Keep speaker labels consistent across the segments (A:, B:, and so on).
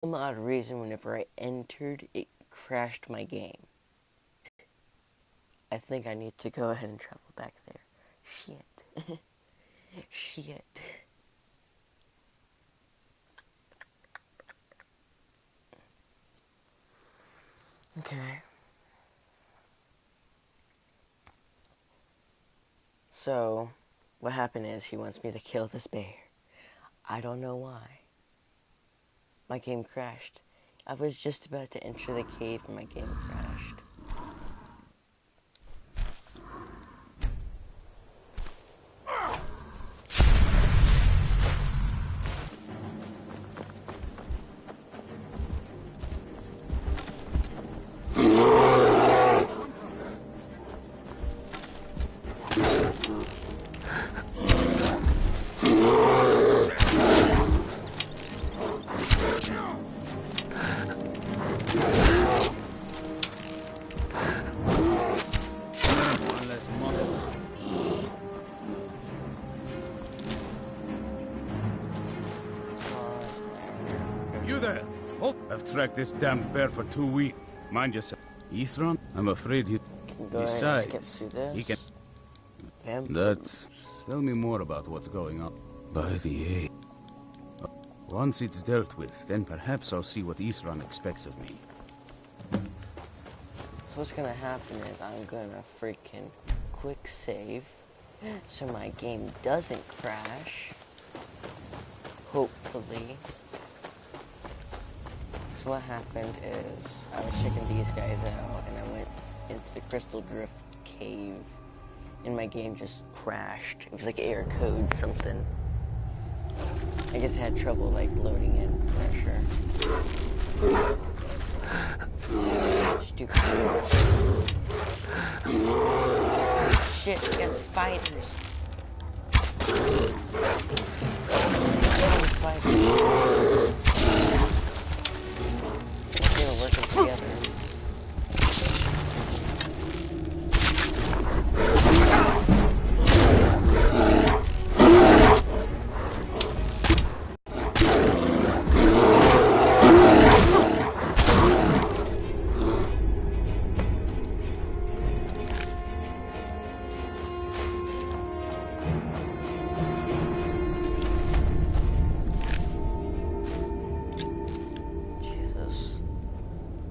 A: some odd reason, whenever I entered, it crashed my game. I think I need to go ahead and travel back there. Shit. Shit. Okay. So, what happened is he wants me to kill this bear. I don't know why. My game crashed. I was just about to enter the cave and my game crashed.
B: I've tracked this damned bear for 2 weeks. Mind yourself. Isran? I'm afraid he... Besides, he can... That's... Tell me more about what's going on. By the way... Once it's dealt with, then perhaps I'll see what Isran expects of me.
A: So what's gonna happen is I'm gonna freaking quick save so my game doesn't crash. Hopefully. So what happened is I was checking these guys out and I went into the Crystal Drift cave and my game just crashed. It was like error code or something. I guess I had trouble like loading in, I'm not sure. Stupid. Shit, we got spiders. Spiders. They were working together.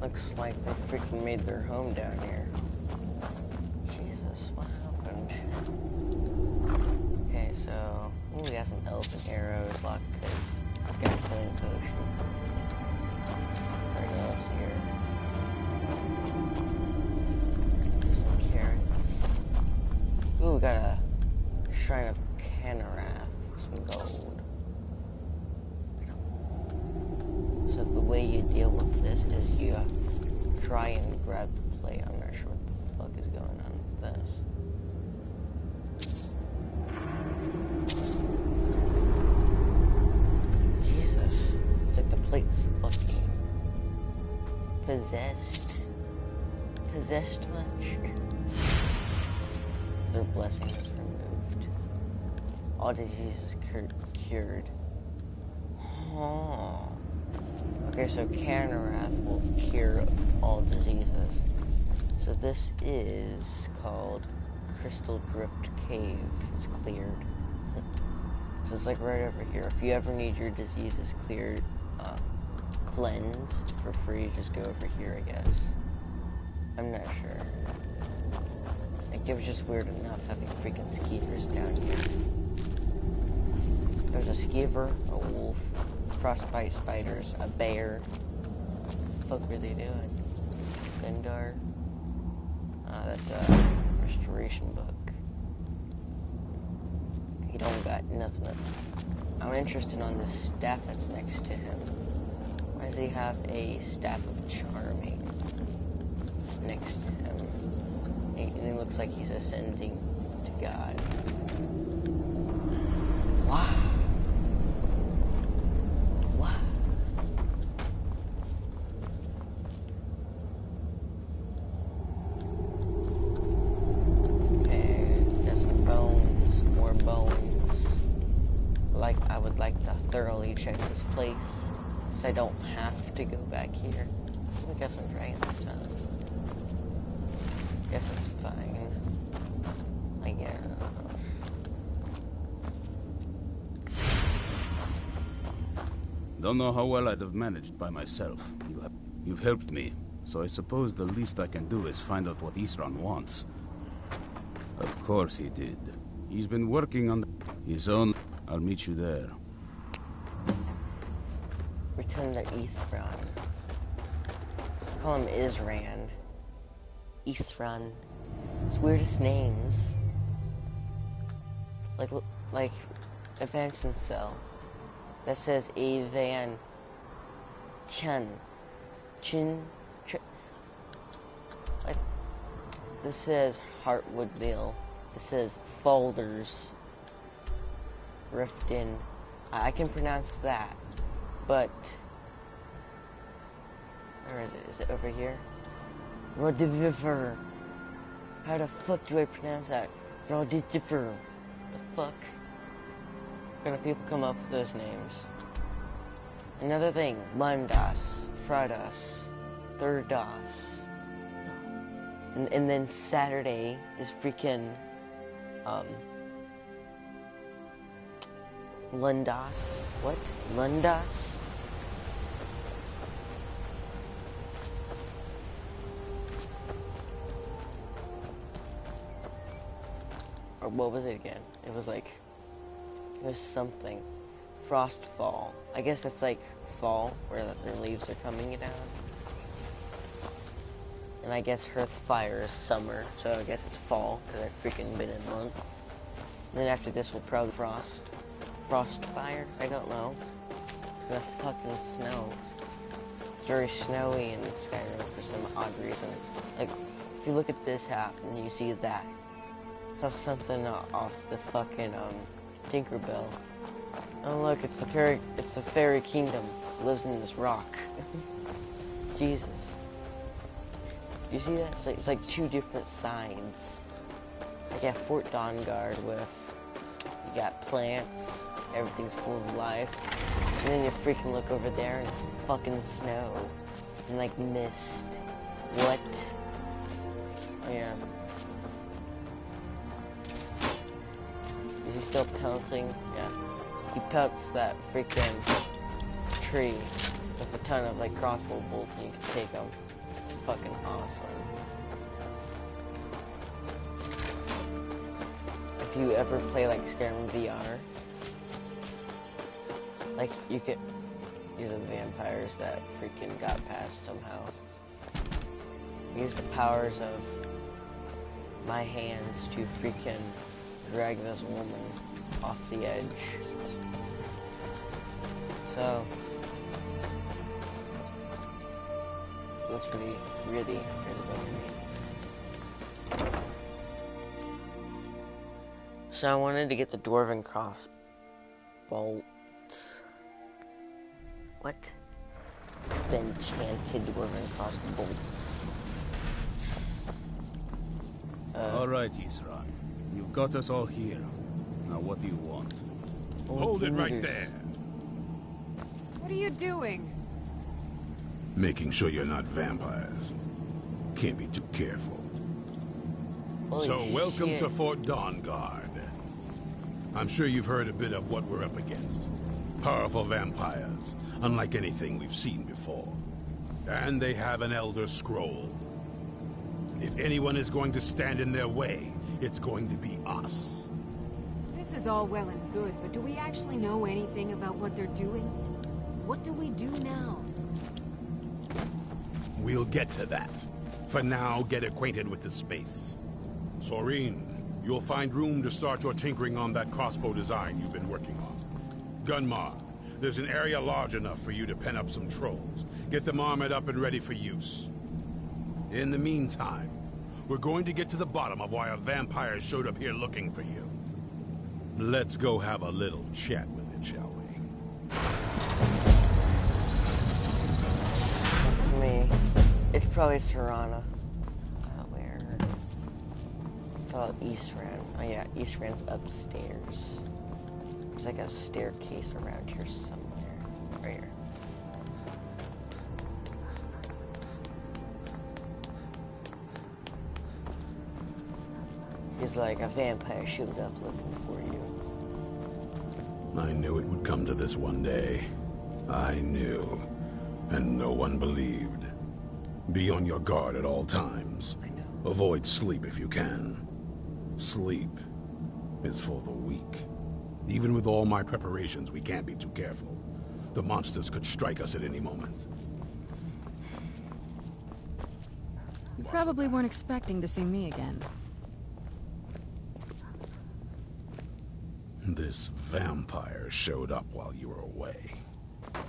A: Looks like they freaking made their home down here. Jesus, what happened? Okay, so... Ooh, we got some elven arrows, lock picks. I've got a killing potion. Right else here. Some carrots. Ooh, we got a shrine of Canarath. Some gold. So the way you deal with this is you try and grab the plate. I'm not sure what the fuck is going on with this. Jesus. It's like the plate's fucking possessed. Possessed much? Their blessing is removed. All diseases cured. Oh. Okay, so Canarath will cure all diseases. So this is called Crystal Drift Cave. It's cleared. So it's like right over here. If you ever need your diseases cleared, cleansed for free, just go over here, I guess. I'm not sure. Like, it was just weird enough having freaking skeevers down here. There's a skeever, a wolf, frostbite spiders, a bear. What the fuck were they doing? Gundar. That's a restoration book. He don't got nothing up. I'm interested on this staff that's next to him. Why does he have a staff of charming next to him? And it looks like he's ascending to God. Wow. I would like to thoroughly check this place, guess I don't have to go back here. I guess I'm trying this time. Guess it's fine. I guess.
B: Don't know how well I'd have managed by myself. You've helped me, so I suppose the least I can do is find out what Isran wants. Of course he did. He's been working on his own. I'll meet you there.
A: Return to Isran. Call him Isran. Isran. It's weirdest names. Like Advanced Cell. That says Avan Chen. Like, this says Heartwoodville. It says Folders. Riften. I can pronounce that. But where is it? Is it over here? Rodivifer. How the fuck do I pronounce that? Rodivifer. The fuck? Gonna people come up with those names? Another thing, Mondas, Fridas, Thirdas, and then Saturday is freaking Lundas. What? Lundas? Or what was it again? It was something. Frostfall. I guess that's like fall, where their leaves are coming down. And I guess Hearthfire is summer, so I guess it's fall, because I've freaking been in month. And then after this will probably Frostfire? I don't know. It's gonna fucking snow. It's very snowy in Skyrim for some odd reason. Like, if you look at this map and you see that, it's off something off the fucking, Tinkerbell. Oh look, it's a fairy kingdom. It lives in this rock. Jesus. You see that? It's like two different sides. Like you have Fort Dawnguard with, you got plants, everything's full of life. And then you freaking look over there and it's fucking snow. And like mist. What? Oh yeah. Is he still pelting? Yeah. He pelts that freaking tree with a ton of like crossbow bolts and you can take them. It's fucking awesome. If you ever play like Skyrim VR, like you could use the vampires that freaking got past somehow. Use the powers of my hands to freaking drag this woman off the edge. So that's really bugging me. So I wanted to get the dwarven crossbow. What? The enchanted dwarven crossbolts.
B: Alright, Isran. You've got us all here. Now what do you want?
C: Hold it right there.
D: What are you doing?
C: Making sure you're not vampires. Can't be too careful.
A: Holy
C: welcome
A: shit.
C: to Fort Dawnguard. I'm sure you've heard a bit of what we're up against. Powerful vampires, unlike anything we've seen before. And they have an Elder Scroll. If anyone is going to stand in their way, it's going to be us.
D: This is all well and good, but do we actually know anything about what they're doing? What do we do now?
C: We'll get to that. For now, get acquainted with the space. Soreen, you'll find room to start your tinkering on that crossbow design you've been working on. Gunmar, there's an area large enough for you to pen up some trolls. Get them armored up and ready for use. In the meantime, we're going to get to the bottom of why a vampire showed up here looking for you. Let's go have a little chat with it, shall we?
A: Me. It's probably Serana. Where? Oh, Eastran. Oh yeah, Eastran's upstairs. There's like a staircase around here somewhere. Right here. He's like, a vampire showed up looking for you.
C: I knew it would come to this one day. I knew. And no one believed. Be on your guard at all times.
A: I know.
C: Avoid sleep if you can. Sleep is for the weak. Even with all my preparations, we can't be too careful. The monsters could strike us at any moment.
E: You probably weren't expecting to see me again.
C: This vampire showed up while you were away.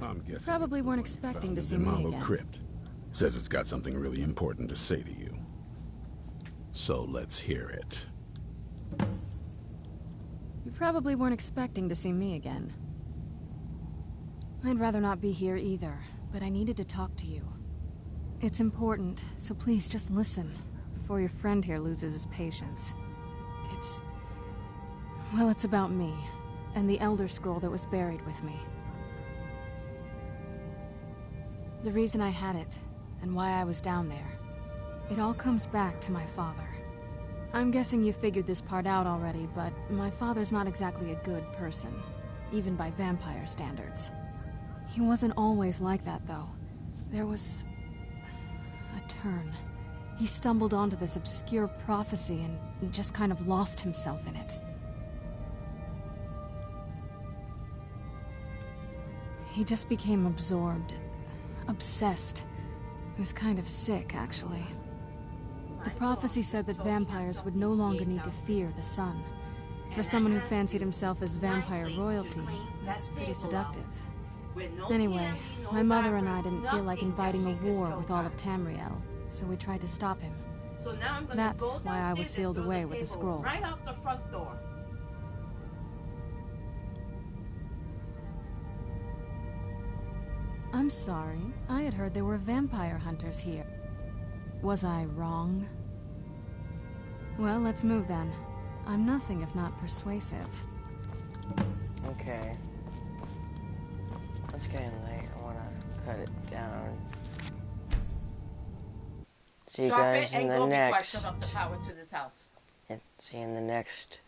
C: I'm guessing
E: Probably weren't expecting to see me again.
C: Crypt. Says it's got something really important to say to you. So let's hear it.
E: You probably weren't expecting to see me again. I'd rather not be here either, but I needed to talk to you. It's important, so please just listen, before your friend here loses his patience. Well, it's about me, and the Elder Scroll that was buried with me. The reason I had it, and why I was down there. It all comes back to my father. I'm guessing you figured this part out already, but my father's not exactly a good person, even by vampire standards. He wasn't always like that, though. There was a turn. He stumbled onto this obscure prophecy and just kind of lost himself in it. He just became absorbed, obsessed. He was kind of sick, actually. The prophecy said that vampires would no longer need to fear the sun. For someone who fancied himself as vampire royalty, that's pretty seductive. Anyway, my mother and I didn't feel like inviting a war with all of Tamriel, so we tried to stop him. That's why I was sealed away with the scroll.
F: Right out the front door.
E: I'm sorry. I had heard there were vampire hunters here. Was I wrong? Well, let's move then. I'm nothing if not persuasive.
A: Okay. It's getting late. I want to cut it down. See you guys in the next.
F: Up the power to this house.
A: See you in the next